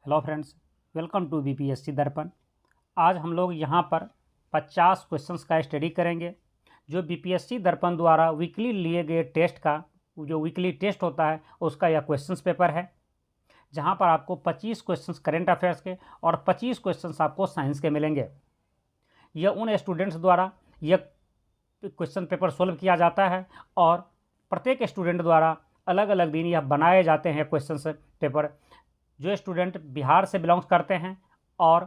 Hello friends, welcome to BPSC Darpan. आज हम लोग यहाँ पर 50 क्वेश्चंस का स्टडी करेंगे जो बीपीएससी दर्पण द्वारा वीकली लिए गए टेस्ट का जो वीकली टेस्ट होता है उसका यह क्वेश्चंस पेपर है, जहाँ पर आपको 25 क्वेश्चंस करंट अफेयर्स के और 25 क्वेश्चंस आपको साइंस के मिलेंगे। यह उन स्टूडेंट्स द्वारा यह क्वेश्चन पेपर सोल्व किया जाता है और प्रत्येक स्टूडेंट द्वारा अलग अलग दिन यह बनाए जाते हैं क्वेश्चन पेपर। जो स्टूडेंट बिहार से बिलोंग्स करते हैं और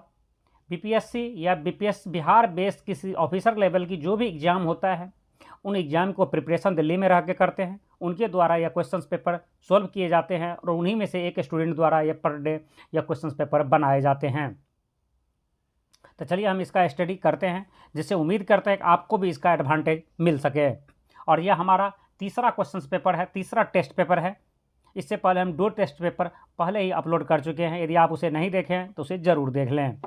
बीपीएससी या बिहार बेस्ड किसी ऑफिसर लेवल की जो भी एग्ज़ाम होता है उन एग्ज़ाम को प्रिपरेशन दिल्ली में रह के करते हैं, उनके द्वारा यह क्वेश्चन पेपर सॉल्व किए जाते हैं और उन्हीं में से एक स्टूडेंट द्वारा यह पर डे यह क्वेश्चन पेपर बनाए जाते हैं। तो चलिए हम इसका स्टडी करते हैं, जिससे उम्मीद करते हैं कि आपको भी इसका एडवांटेज मिल सके। और यह हमारा तीसरा क्वेश्चन पेपर है, तीसरा टेस्ट पेपर है। इससे पहले हम 2 टेस्ट पेपर पहले ही अपलोड कर चुके हैं, यदि आप उसे नहीं देखें तो उसे ज़रूर देख लें।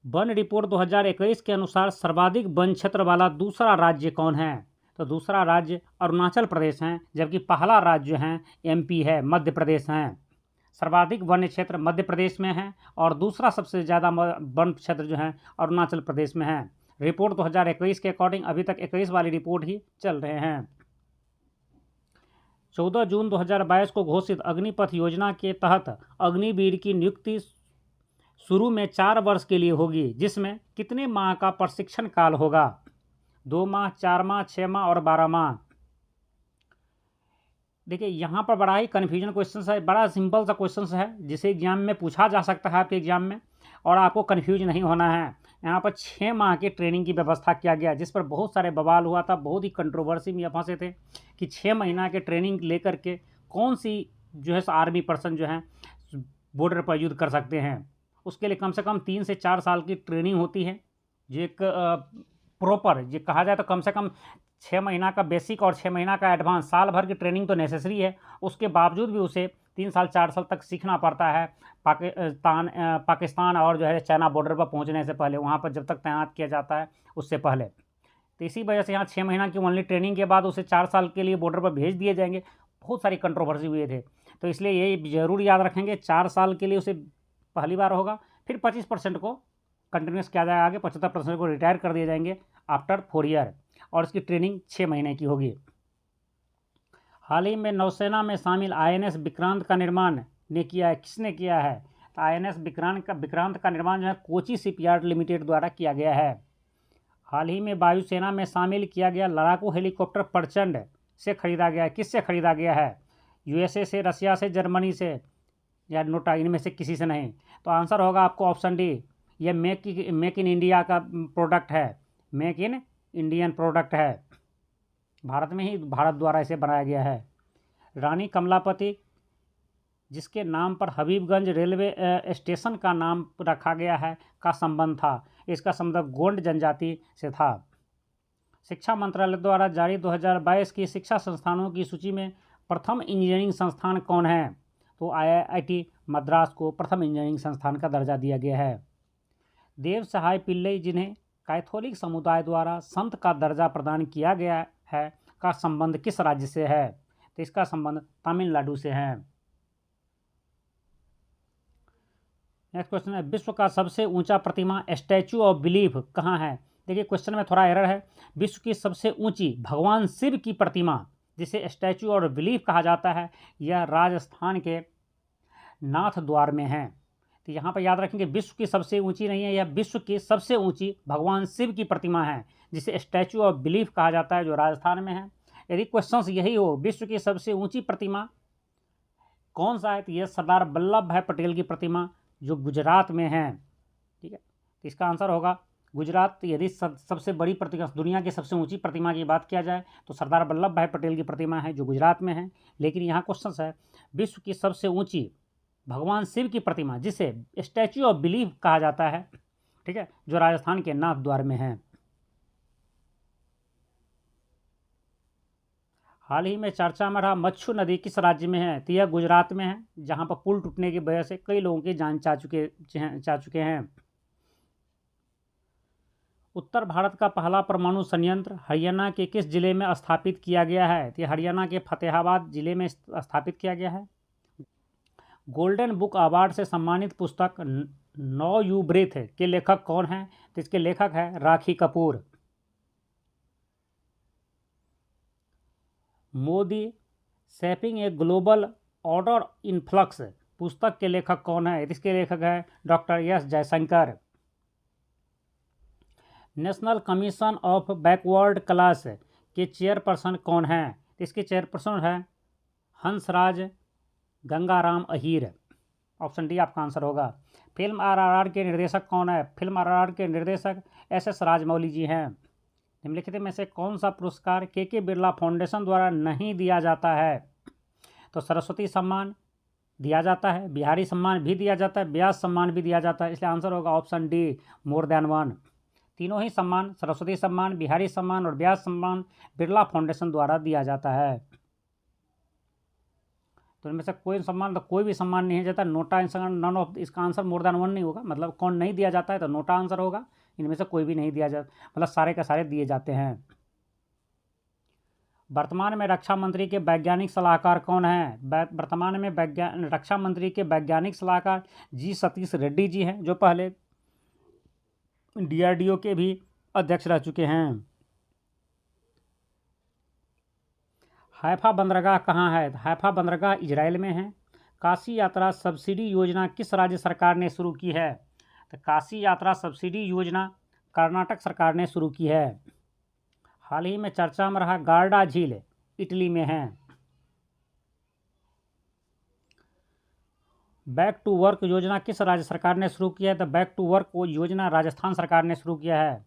वन रिपोर्ट 2021 के अनुसार सर्वाधिक वन क्षेत्र वाला दूसरा राज्य कौन है? तो दूसरा राज्य अरुणाचल प्रदेश है, जबकि पहला राज्य है एमपी है, मध्य प्रदेश है। सर्वाधिक वन क्षेत्र मध्य प्रदेश में है और दूसरा सबसे ज़्यादा वन क्षेत्र जो है अरुणाचल प्रदेश में है। रिपोर्ट 2021 के अकॉर्डिंग अभी तक 21 वाली रिपोर्ट ही चल रहे हैं। 14 जून 2022 को घोषित अग्निपथ योजना के तहत अग्निवीर की नियुक्ति शुरू में 4 वर्ष के लिए होगी, जिसमें कितने माह का प्रशिक्षण काल होगा? 2 माह, 4 माह, 6 माह और 12 माह। देखिए यहाँ पर बड़ा ही कन्फ्यूजन क्वेश्चन है, बड़ा सिंपल सा क्वेश्चन है जिसे एग्जाम में पूछा जा सकता है आपके एग्जाम में, और आपको कन्फ्यूज नहीं होना है। यहाँ पर 6 माह की ट्रेनिंग की व्यवस्था किया गया, जिस पर बहुत सारे बवाल हुआ था, बहुत ही कंट्रोवर्सी में फंसे थे कि 6 महीना के ट्रेनिंग लेकर के कौन सी जो है आर्मी पर्सन जो है बॉर्डर पर युद्ध कर सकते हैं। उसके लिए कम से कम 3 से 4 साल की ट्रेनिंग होती है, जो एक प्रॉपर जो कहा जाए तो कम से कम 6 महीना का बेसिक और 6 महीना का एडवांस, साल भर की ट्रेनिंग तो नेसेसरी है। उसके बावजूद भी उसे 3 साल 4 साल तक सीखना पड़ता है पाकिस्तान और जो है चाइना बॉर्डर पर पहुंचने से पहले, वहां पर जब तक तैनात किया जाता है उससे पहले। तो इसी वजह से यहाँ 6 महीना की ओनली ट्रेनिंग के बाद उसे 4 साल के लिए बॉर्डर पर भेज दिए जाएंगे। बहुत सारी कंट्रोवर्सी हुए थे, तो इसलिए ये ज़रूर याद रखेंगे 4 साल के लिए उसे पहली बार होगा, फिर 25% को कंटिन्यूस किया जाएगा, आगे 75% को रिटायर कर दिए जाएंगे आफ्टर 4 ईयर, और इसकी ट्रेनिंग 6 महीने की होगी। हाल ही में नौसेना में शामिल आईएनएस विक्रांत का निर्माण ने किया है, किसने किया है? तो आईएनएस विक्रांत का निर्माण जो है कोची शिपयार्ड लिमिटेड द्वारा किया गया है। हाल ही में वायुसेना में शामिल किया गया लड़ाकू हेलीकॉप्टर प्रचंड से खरीदा गया है, किससे खरीदा गया है? यूएसए से, रसिया से, जर्मनी से या नोटा, इनमें से किसी से नहीं। तो आंसर होगा आपको ऑप्शन डी, यह मेक इन इंडिया का प्रोडक्ट है, मेक इन इंडियन प्रोडक्ट है, भारत में ही भारत द्वारा इसे बनाया गया है। रानी कमलापति, जिसके नाम पर हबीबगंज रेलवे स्टेशन का नाम रखा गया है, का संबंध था? इसका संबंध गोंड जनजाति से था। शिक्षा मंत्रालय द्वारा जारी 2022 की शिक्षा संस्थानों की सूची में प्रथम इंजीनियरिंग संस्थान कौन है? तो आईआईटी मद्रास को प्रथम इंजीनियरिंग संस्थान का दर्जा दिया गया है। देव सहाय पिल्लई, जिन्हें कैथोलिक समुदाय द्वारा संत का दर्जा प्रदान किया गया है, का संबंध किस राज्य से है? तो इसका संबंध तमिलनाडु से है। नेक्स्ट क्वेश्चन है, विश्व का सबसे ऊंचा प्रतिमा स्टैचू ऑफ बिलीफ कहाँ है? देखिए क्वेश्चन में थोड़ा एरर है। विश्व की सबसे ऊंची भगवान शिव की प्रतिमा, जिसे स्टैचू ऑफ बिलीफ कहा जाता है, यह राजस्थान के नाथ द्वार में है। तो यहाँ पर याद रखेंगे विश्व की सबसे ऊंची नहीं है, यह विश्व की सबसे ऊंची भगवान शिव की प्रतिमा है, जिसे स्टैचू ऑफ बिलीफ कहा जाता है, जो राजस्थान में है। यदि क्वेश्चन यही हो विश्व की सबसे ऊंची प्रतिमा कौन सा है, तो यह सरदार वल्लभ भाई पटेल की प्रतिमा, जो गुजरात में है। ठीक है, तो इसका आंसर होगा गुजरात। यदि सबसे बड़ी प्रतिमा, दुनिया की सबसे ऊंची प्रतिमा की बात किया जाए तो सरदार वल्लभ भाई पटेल की प्रतिमा है, जो गुजरात में है। लेकिन यहाँ क्वेश्चन है विश्व की सबसे ऊंची भगवान शिव की प्रतिमा, जिसे स्टैचू ऑफ बिलीफ कहा जाता है, ठीक है, जो राजस्थान के नाथ द्वार में है। हाल ही में चर्चा में रहा मच्छू नदी किस राज्य में है? तो यह गुजरात में है, जहां पर पुल टूटने की वजह से कई लोगों की जान जा चुके हैं। उत्तर भारत का पहला परमाणु संयंत्र हरियाणा के किस जिले में स्थापित किया गया है? तो ये हरियाणा के फतेहाबाद जिले में स्थापित किया गया है। गोल्डन बुक अवार्ड से सम्मानित पुस्तक नो यू ब्रीथ के लेखक कौन हैं? तो इसके लेखक है Rakhi Kapoor. Modi shaping a global order in flux पुस्तक के लेखक कौन है? इसके लेखक है doctor S Jaishankar. National commission of backward class के चेयरपर्सन कौन हैं? इसके चेयरपर्सन है हंसराज गंगाराम अहीर। ऑप्शन डी आपका आंसर होगा। फिल्म आरआरआर के निर्देशक कौन है? फिल्म आरआरआर के निर्देशक एस राजमौली जी हैं। निम्नलिखित में से कौन सा पुरस्कार के बिरला फाउंडेशन द्वारा नहीं दिया जाता है? तो सरस्वती सम्मान दिया जाता है, बिहारी सम्मान भी दिया जाता है, व्यास सम्मान भी दिया जाता है, इसलिए आंसर होगा option D more than one. तीनों ही सम्मान, सरस्वती सम्मान, बिहारी सम्मान और व्यास सम्मान, बिरला फाउंडेशन द्वारा दिया जाता है। तो इनमें से कोई सम्मान, तो कोई भी सम्मान नहीं जाता, नोटा आंसर, नन ऑफ, इसका आंसर मोर देन वन नहीं होगा, मतलब कौन नहीं दिया जाता है तो नोटा आंसर होगा। इनमें से कोई भी नहीं दिया जाता, मतलब सारे के सारे दिए जाते हैं। वर्तमान में रक्षा मंत्री के वैज्ञानिक सलाहकार कौन हैं? वर्तमान में रक्षा मंत्री के वैज्ञानिक सलाहकार जी सतीश रेड्डी जी हैं, जो पहले डीआरडीओ के भी अध्यक्ष रह चुके हैं। हैफा बंदरगाह कहाँ है? हैफा बंदरगाह इजराइल में है। काशी यात्रा सब्सिडी योजना किस राज्य सरकार ने शुरू की है? तो काशी यात्रा सब्सिडी योजना कर्नाटक सरकार ने शुरू की है। हाल ही में चर्चा में रहा गार्डा झील इटली में है। बैक टू वर्क योजना किस राज्य सरकार ने शुरू किया है? तो बैक टू वर्क वो योजना राजस्थान सरकार ने शुरू किया है।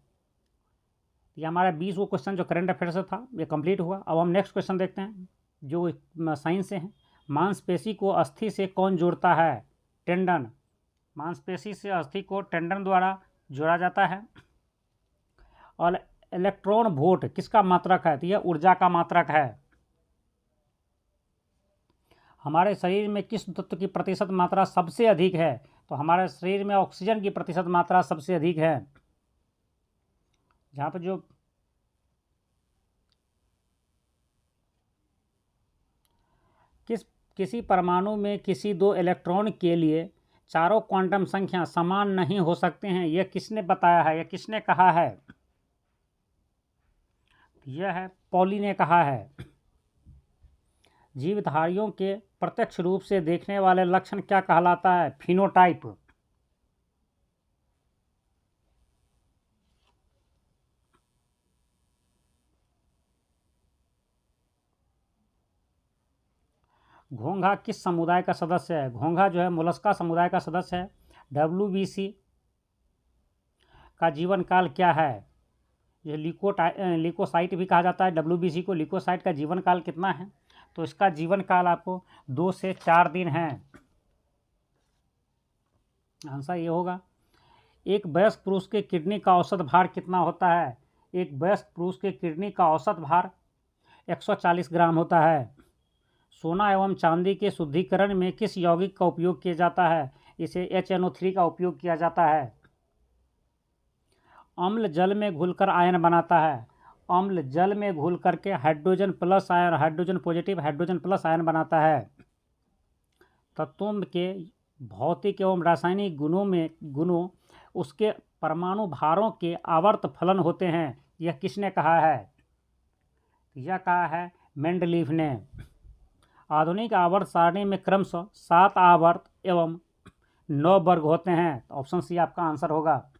ये हमारा 20 वो क्वेश्चन जो करंट अफेयर से था ये कंप्लीट हुआ। अब हम नेक्स्ट क्वेश्चन देखते हैं जो साइंस से हैं। मांसपेशी को अस्थि से कौन जोड़ता है? टेंडन। मांसपेशी से अस्थि को टेंडन द्वारा जोड़ा जाता है। और इलेक्ट्रॉन वोल्ट किसका मात्रक है? तो यह ऊर्जा का मात्रक है। हमारे शरीर में किस तत्व की प्रतिशत मात्रा सबसे अधिक है? तो हमारे शरीर में ऑक्सीजन की प्रतिशत मात्रा सबसे अधिक है। जहाँ पर जो किसी परमाणु में किसी दो इलेक्ट्रॉन के लिए चारों क्वांटम संख्या समान नहीं हो सकते हैं, यह किसने बताया है? यह किसने कहा है? यह है पॉली ने कहा है। जीवधारियों के प्रत्यक्ष रूप से देखने वाले लक्षण क्या कहलाता है? फिनोटाइप। घोंघा किस समुदाय का सदस्य है? घोंघा जो है मोलस्का समुदाय का सदस्य है। WBC का जीवन काल क्या है? ये लिकोसाइट भी कहा जाता है। WBC को लिकोसाइट का जीवन काल कितना है? तो इसका जीवन काल आपको 2 से 4 दिन है। आंसर ये होगा। एक वयस्क पुरुष के किडनी का औसत भार कितना होता है? एक वयस्क पुरुष के किडनी का औसत भार 140 ग्राम होता है। सोना एवं चांदी के शुद्धिकरण में किस यौगिक का उपयोग किया जाता है? इसे HNO3 का उपयोग किया जाता है। अम्ल जल में घुलकर आयन बनाता है। अम्ल जल में घुल करके hydrogen plus ion, hydrogen positive, hydrogen plus ion बनाता है। तत्वों के भौतिक एवं रासायनिक गुणों उसके परमाणु भारों के आवर्त फलन होते हैं, यह किसने कहा है? यह कहा है मेंडलीफ ने। आधुनिक आवर्त सारणी में क्रमशः 7 आवर्त एवं 9 वर्ग होते हैं। तो ऑप्शन सी आपका आंसर होगा।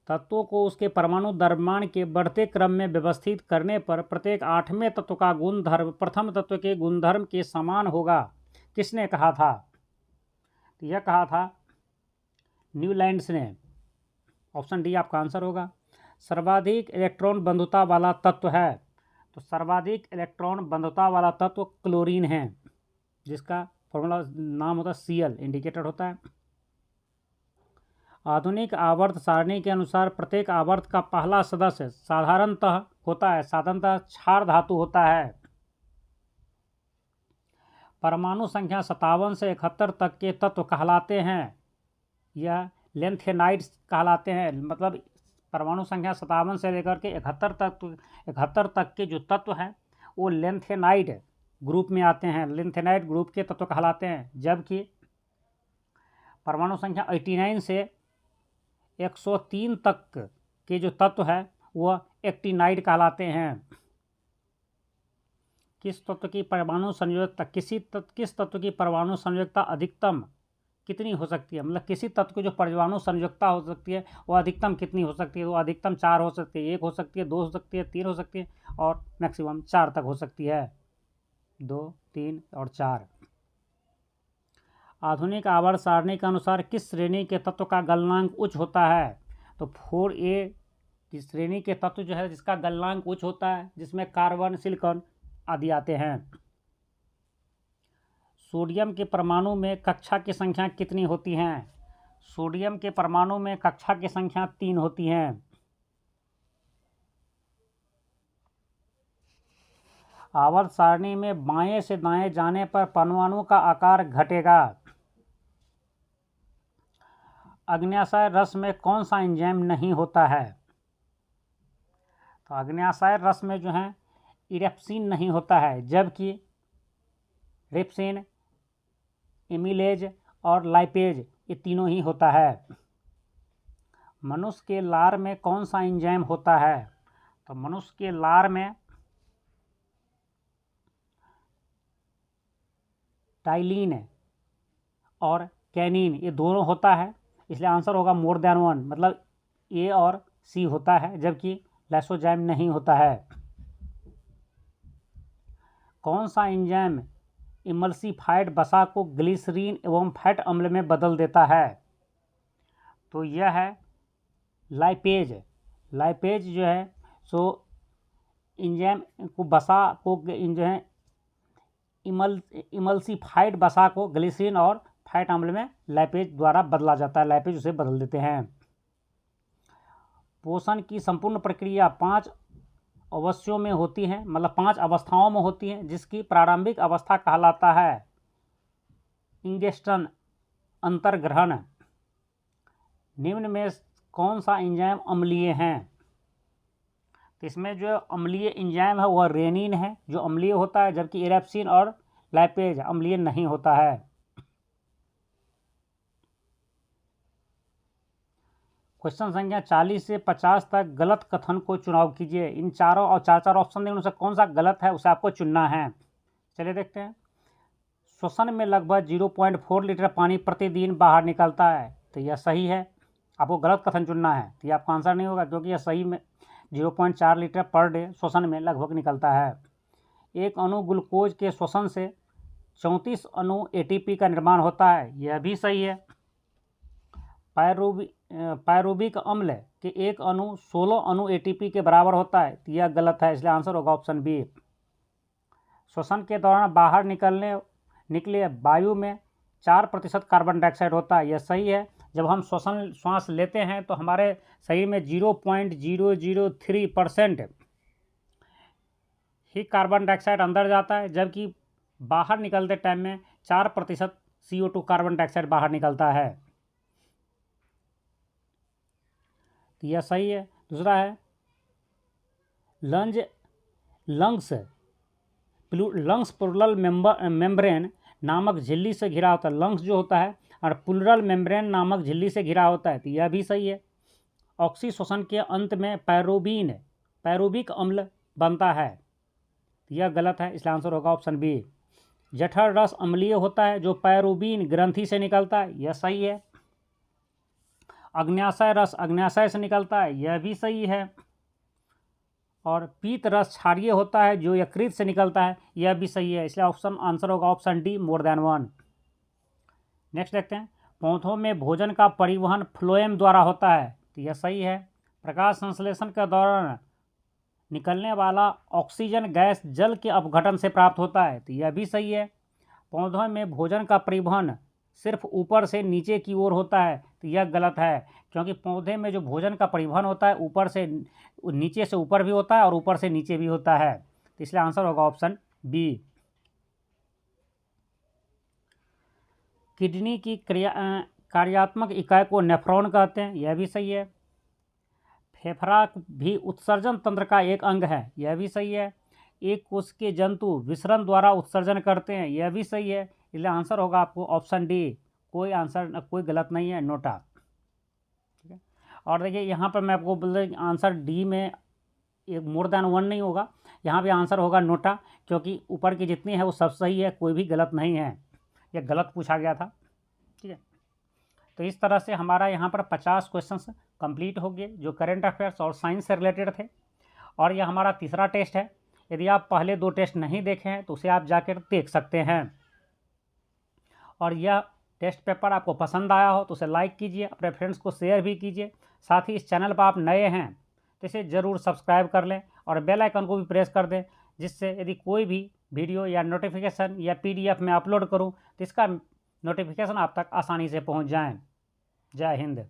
तत्वों को उसके परमाणु द्रव्यमान के बढ़ते क्रम में व्यवस्थित करने पर प्रत्येक 8वें तत्व का गुणधर्म प्रथम तत्व के गुणधर्म के समान होगा, किसने कहा था? तो यह कहा था न्यूलैंड्स ने। ऑप्शन डी आपका आंसर होगा। सर्वाधिक इलेक्ट्रॉन बंधुता वाला तत्व है? तो सर्वाधिक इलेक्ट्रॉन बंधुता वाला तत्व क्लोरीन है, जिसका फॉर्मूला नाम होता है Cl इंडिकेटेड होता है। आधुनिक आवर्त सारणी के अनुसार प्रत्येक आवर्त का पहला सदस्य साधारणतः क्षार धातु होता है। परमाणु संख्या 57 से 71 तक के तत्व कहलाते हैं, यह लेंथेनाइड्स कहलाते हैं। मतलब परमाणु संख्या 57 से लेकर के 71 तक के जो तत्व हैं वो लेंथेनाइड ग्रुप में आते हैं, लेंथेनाइड ग्रुप के तत्व कहलाते हैं। जबकि परमाणु संख्या 89 से 103 तक के जो तत्व है वह एक्टिनाइड कहलाते हैं। किस तत्व की परमाणु संयोजकता किस तत्व की परमाणु संयोजकता अधिकतम कितनी हो सकती है, मतलब किसी तत्व की जो परमाणु संयोजकता हो सकती है वो अधिकतम कितनी हो सकती है? वो अधिकतम 4 हो सकती है, 1 हो सकती है, 2 हो सकती है, 3 हो सकती है और मैक्सिमम 4 तक हो सकती है। 2, 3 और 4। आधुनिक आवर्त सारणी के अनुसार किस श्रेणी के तत्व का गलनांक उच्च होता है? तो 4A की श्रेणी के तत्व जो है जिसका गलनांक उच्च होता है, जिसमें कार्बन, सिलिकॉन आदि आते हैं। सोडियम के परमाणु में कक्षा की संख्या कितनी होती हैं? सोडियम के परमाणु में कक्षा की संख्या 3 होती हैं। आवर्त सारणी में बाएं से दाएं जाने पर परमाणु का आकार घटेगा। अग्न्याशय रस में कौन सा एंजाइम नहीं होता है? तो अग्न्याशय रस में जो है इरेप्सिन नहीं होता है, जबकि रिप्सिन, एमिलेज और लाइपेज ये तीनों ही होता है। मनुष्य के लार में कौन सा एंजाइम होता है? तो मनुष्य के लार में टाइलिन और कैनिन ये दोनों होता है, इसलिए आंसर होगा मोर देन 1, मतलब ए और सी होता है, जबकि लाइसोजाइम नहीं होता है। कौन सा एंजाइम इमल्सिफाइड वसा को ग्लिसरीन एवं फैट अम्ल में बदल देता है? तो यह है लाइपेज। लाइपेज जो है सो एंजाइम को वसा को जो है इमल्सिफाइड वसा को ग्लिसरीन और फैट अम्ल में लाइपेज द्वारा बदला जाता है, लाइपेज उसे बदल देते हैं। पोषण की संपूर्ण प्रक्रिया 5 अवस्थों में होती है, मतलब 5 अवस्थाओं में होती है, जिसकी प्रारंभिक अवस्था कहलाता है इंगेस्टन, अंतर्ग्रहण। निम्न में कौन सा एंजाइम अम्लीय है? तो इसमें जो अम्लीय एंजाइम है वह रेनिन है जो अम्लीय होता है, जबकि इरेप्सिन और लाइपेज अम्लीय नहीं होता है। क्वेश्चन संख्या 40 से 50 तक गलत कथन को चुनाव कीजिए। इन चारों और 4 ऑप्शन में उनसे कौन सा गलत है उसे आपको चुनना है। चलिए देखते हैं। श्वसन में लगभग 0.4 लीटर पानी प्रतिदिन बाहर निकलता है, तो यह सही है। आपको गलत कथन चुनना है, तो यह आपका आंसर नहीं होगा, क्योंकि यह सही में 0.4 लीटर पर डे श्वसन में लगभग निकलता है। एक अणु ग्लूकोज के श्वसन से 34 अणु ATP का निर्माण होता है, यह भी सही है। पायरुबिक अम्ल के एक अणु 16 अणु ATP के बराबर होता है, तो यह गलत है, इसलिए आंसर होगा ऑप्शन बी। श्वसन के दौरान बाहर निकले वायु में 4% कार्बन डाइऑक्साइड होता है, यह सही है। जब हम श्वास लेते हैं तो हमारे शरीर में 0.003% ही कार्बन डाइऑक्साइड अंदर जाता है, जबकि बाहर निकलते टाइम में 4% CO2 कार्बन डाइऑक्साइड बाहर निकलता है, तो यह सही है। दूसरा है लंग्स प्लूरल मेम्ब्रेन नामक झिल्ली से घिरा होता है। लंग्स जो होता है और प्लूरल मेम्ब्रेन नामक झिल्ली से घिरा होता है, तो यह भी सही है। ऑक्सीश्वसन के अंत में पायरुबिक अम्ल बनता है, तो यह गलत है, इसलिए आंसर होगा ऑप्शन बी। जठर रस अम्लीय होता है जो पायरुबीन ग्रंथि से निकलता है, यह सही है। अग्न्याशय रस अग्न्याशय से निकलता है, यह भी सही है। और पीत रस क्षारीय होता है जो यकृत से निकलता है, यह भी सही है, इसलिए आंसर होगा option D more than 1। Next देखते हैं। पौधों में भोजन का परिवहन फ्लोएम द्वारा होता है, तो यह सही है। प्रकाश संश्लेषण के दौरान निकलने वाला ऑक्सीजन गैस जल के अपघटन से प्राप्त होता है, तो यह भी सही है। पौधों में भोजन का परिवहन सिर्फ ऊपर से नीचे की ओर होता है, तो यह गलत है, क्योंकि पौधे में जो भोजन का परिवहन होता है ऊपर से नीचे से ऊपर भी होता है और ऊपर से नीचे भी होता है, तो इसलिए आंसर होगा ऑप्शन बी। किडनी की कार्यात्मक इकाई को नेफ्रॉन कहते हैं, यह भी सही है। फेफड़ा भी उत्सर्जन तंत्र का एक अंग है, यह भी सही है। एक कोश के जंतु विसरण द्वारा उत्सर्जन करते हैं, यह भी सही है। इसलिए आंसर होगा आपको ऑप्शन डी, कोई आंसर कोई गलत नहीं है, नोटा। ठीक है, और देखिए यहाँ पर मैं आपको बोल आंसर डी में एक मोर देन वन नहीं होगा, यहाँ पे आंसर होगा नोटा, क्योंकि ऊपर की जितनी है वो सब सही है, कोई भी गलत नहीं है, यह गलत पूछा गया था। ठीक है, तो इस तरह से हमारा यहाँ पर 50 क्वेश्चंस कंप्लीट हो गए जो करंट अफेयर्स और साइंस से रिलेटेड थे। और यह हमारा तीसरा टेस्ट है। यदि आप पहले 2 टेस्ट नहीं देखे हैं तो उसे आप जाकर देख सकते हैं। और यह टेस्ट पेपर आपको पसंद आया हो तो उसे लाइक कीजिए, अपने फ्रेंड्स को शेयर भी कीजिए। साथ ही इस चैनल पर आप नए हैं तो इसे ज़रूर सब्सक्राइब कर लें और बेल आइकन को भी प्रेस कर दें, जिससे यदि कोई भी वीडियो या नोटिफिकेशन या PDF में अपलोड करूं तो इसका नोटिफिकेशन आप तक आसानी से पहुंच जाए। जय हिंद।